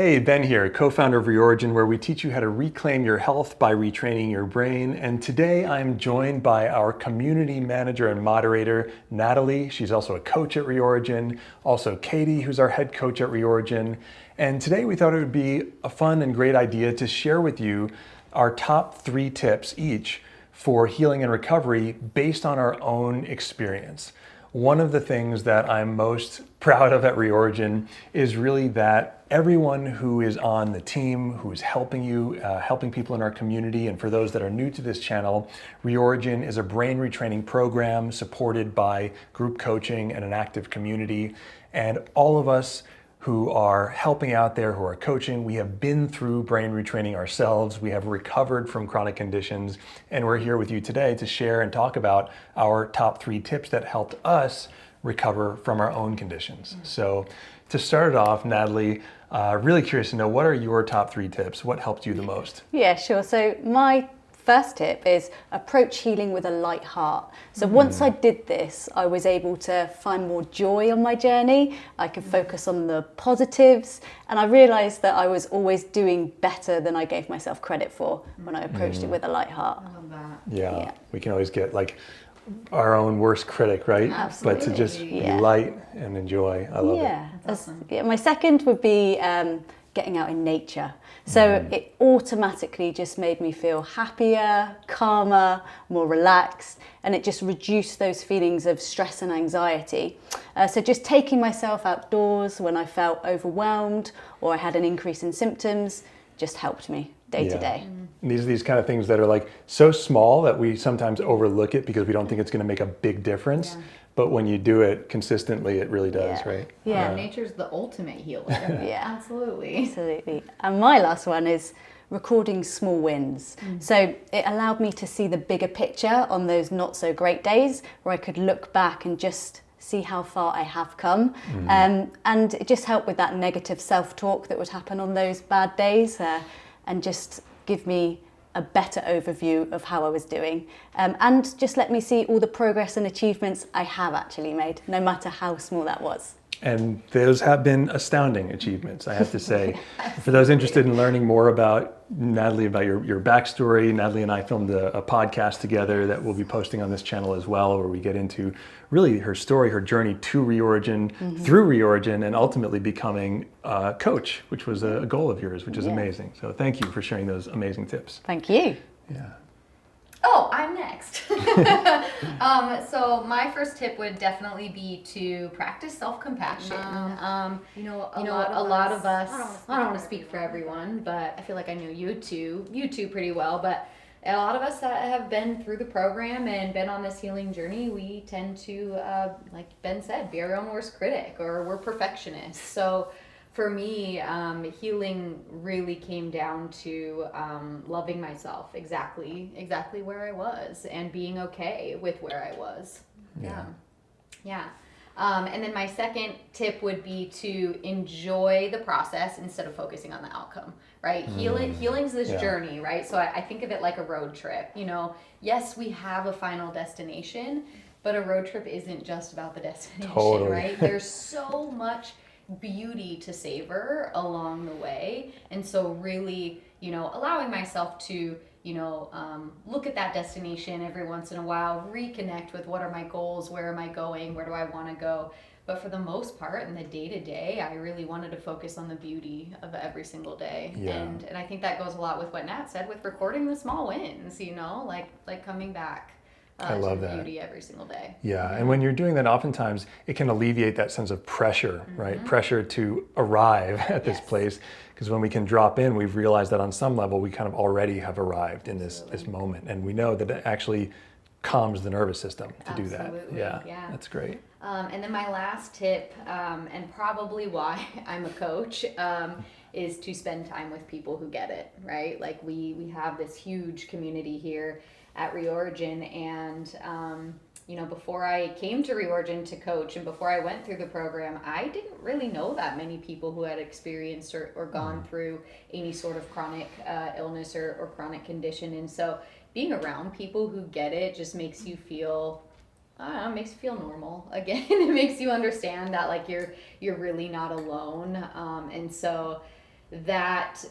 Hey, Ben here, co-founder of Reorigin, where we teach you how to reclaim your health by retraining your brain. And today I'm joined by our community manager and moderator, Natalie. She's also a coach at Reorigin. Also Katie, who's our head coach at Reorigin. And today we thought it would be a fun and great idea to share with you our top 3 tips each for healing and recovery based on our own experience. One of the things that I'm most proud of at Reorigin is really that everyone who is on the team, who is helping you, helping people in our community, and for those that are new to this channel, Reorigin is a brain retraining program supported by group coaching and an active community. And all of us who are helping out there, who are coaching, we have been through brain retraining ourselves, we have recovered from chronic conditions, and we're here with you today to share and talk about our top 3 tips that helped us recover from our own conditions. So to start it off, Natalie, really curious to know, what are your top 3 tips? What helped you the most? Yeah, sure. So my first tip is approach healing with a light heart. So once I did this, I was able to find more joy on my journey. I could focus on the positives, and I realized that I was always doing better than I gave myself credit for when I approached it with a light heart. I love that. Yeah, we can always get like our own worst critic, right? Absolutely. But to just be Yeah. light and enjoy, I love it. That's awesome. Yeah, my second would be getting out in nature. So it automatically just made me feel happier, calmer, more relaxed, and it just reduced those feelings of stress and anxiety. So just taking myself outdoors when I felt overwhelmed or I had an increase in symptoms just helped me day to day. And these are these kind of things that are like so small that we sometimes overlook it because we don't think it's going to make a big difference. Yeah. But when you do it consistently, it really does, Yeah. right? Yeah. Nature's the ultimate healer. Yeah. Absolutely. Absolutely. And my last one is recording small wins. So it allowed me to see the bigger picture on those not so great days where I could look back and just see how far I have come. And it just helped with that negative self-talk that would happen on those bad days and just give me a better overview of how I was doing, and just let me see all the progress and achievements I have actually made, no matter how small that was. And those have been astounding achievements, I have to say. For those interested in learning more about Natalie, about your backstory, Natalie and I filmed a podcast together that we'll be posting on this channel as well, where we get into really her story, her journey to Reorigin, through Reorigin, and ultimately becoming a coach, which was a goal of yours, which is amazing. So thank you for sharing those amazing tips. Thank you. Yeah. Oh, I'm next. So my first tip would definitely be to practice self-compassion. A lot of us, I don't want to speak for everyone, but I feel like I know you two pretty well, but a lot of us that have been through the program and been on this healing journey, we tend to, like Ben said, be our own worst critic, or we're perfectionists. So for me, healing really came down to loving myself exactly where I was and being okay with where I was. Yeah. And then my second tip would be to enjoy the process instead of focusing on the outcome, right? Healing's this journey, right? So I think of it like a road trip. Yes, we have a final destination, but a road trip isn't just about the destination, right? There's so much beauty to savor along the way. And so really, allowing myself to, look at that destination every once in a while, reconnect with what are my goals, where am I going, where do I want to go. But for the most part, in the day-to-day, I really wanted to focus on the beauty of every single day. Yeah. And I think that goes a lot with what Nat said with recording the small wins, like coming back. I love to the that. beauty every single day. Yeah, and when you're doing that, oftentimes it can alleviate that sense of pressure, right? Pressure to arrive at this place, because when we can drop in, we've realized that on some level we kind of already have arrived in this moment, and we know that it actually calms the nervous system to do that. Yeah, that's great. And then my last tip, and probably why I'm a coach, is to spend time with people who get it, right? Like we have this huge community here at Reorigin, and before I came to Reorigin to coach and before I went through the program, I didn't really know that many people who had experienced or gone through any sort of chronic illness or chronic condition. And so being around people who get it just makes you feel, I don't know, it makes you feel normal again. It makes you understand that like you're really not alone. And so that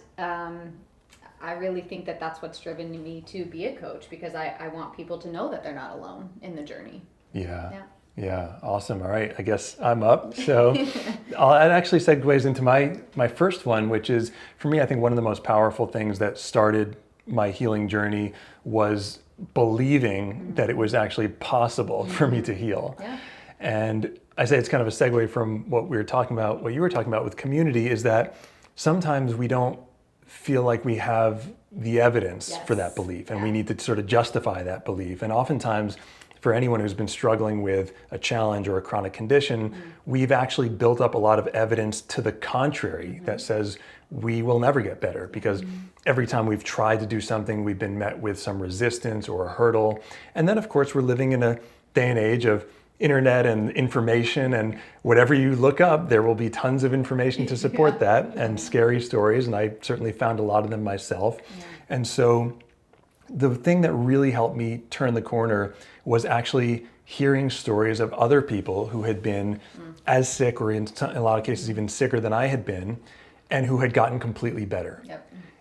I really think that that's what's driven me to be a coach, because I want people to know that they're not alone in the journey. Yeah, awesome. All right, I guess I'm up. So it actually segues into my first one, which is, for me, I think one of the most powerful things that started my healing journey was believing that it was actually possible for me to heal. Yeah. And I say it's kind of a segue from what you were talking about with community, is that sometimes we don't feel like we have the evidence for that belief, and we need to sort of justify that belief. And oftentimes, for anyone who's been struggling with a challenge or a chronic condition, we've actually built up a lot of evidence to the contrary that says we will never get better, because every time we've tried to do something, we've been met with some resistance or a hurdle. And then, of course, we're living in a day and age of internet and information, and whatever you look up, there will be tons of information to support that, and scary stories, and I certainly found a lot of them myself. And so the thing that really helped me turn the corner was actually hearing stories of other people who had been as sick, or in a lot of cases even sicker than I had been, and who had gotten completely better.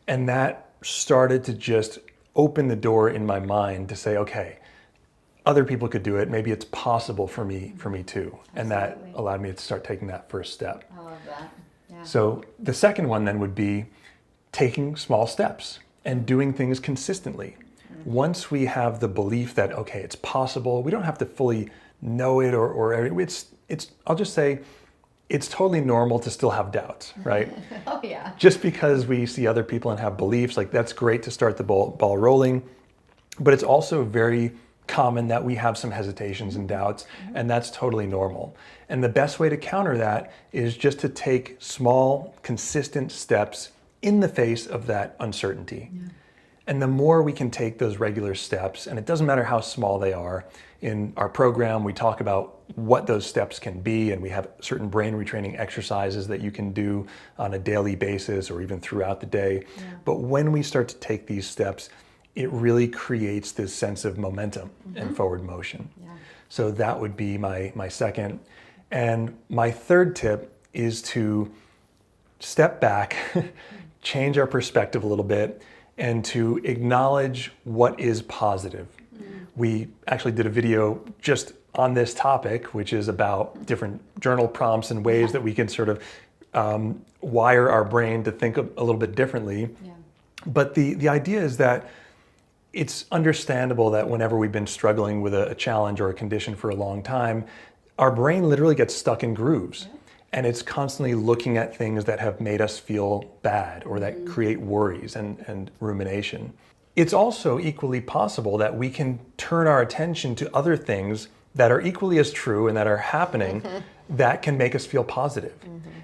And that started to just open the door in my mind to say, okay, other people could do it. Maybe it's possible for me too. And that allowed me to start taking that first step. I love that. Yeah. So the second one then would be taking small steps and doing things consistently. Once we have the belief that, okay, it's possible, we don't have to fully know it, or it's I'll just say, it's totally normal to still have doubts, right? Oh yeah. Just because we see other people and have beliefs, like, that's great to start the ball rolling, but it's also very common that we have some hesitations and doubts, and that's totally normal. And the best way to counter that is just to take small, consistent steps in the face of that uncertainty. And the more we can take those regular steps, and it doesn't matter how small they are, in our program we talk about what those steps can be, and we have certain brain retraining exercises that you can do on a daily basis or even throughout the day. But when we start to take these steps, it really creates this sense of momentum and forward motion. So that would be my second. And my third tip is to step back, change our perspective a little bit, and to acknowledge what is positive. We actually did a video just on this topic, which is about different journal prompts and ways that we can sort of wire our brain to think a little bit differently. But the idea is that it's understandable that whenever we've been struggling with a challenge or a condition for a long time, our brain literally gets stuck in grooves. And it's constantly looking at things that have made us feel bad, or that create worries and rumination. It's also equally possible that we can turn our attention to other things that are equally as true and that are happening that can make us feel positive.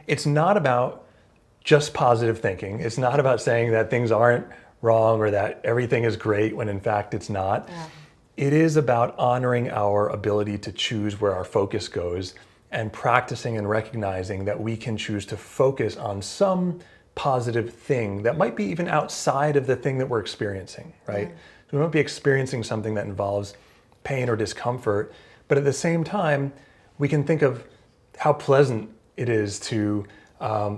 It's not about just positive thinking. It's not about saying that things aren't wrong or that everything is great when in fact it's not. It is about honoring our ability to choose where our focus goes, and practicing and recognizing that we can choose to focus on some positive thing that might be even outside of the thing that we're experiencing, right? So we might be experiencing something that involves pain or discomfort, but at the same time, we can think of how pleasant it is to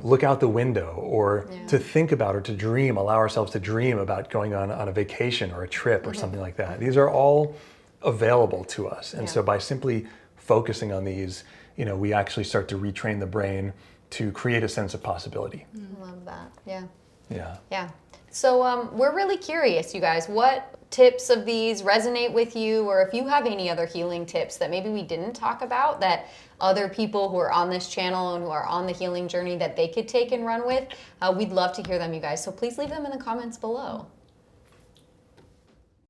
look out the window, or to think about, or to dream, allow ourselves to dream about going on a vacation or a trip or something like that. These are all available to us. And so by simply focusing on these, we actually start to retrain the brain to create a sense of possibility. Love that. Yeah. So we're really curious, you guys, what tips of these resonate with you, or if you have any other healing tips that maybe we didn't talk about that other people who are on this channel and who are on the healing journey that they could take and run with. We'd love to hear them, you guys. So please leave them in the comments below.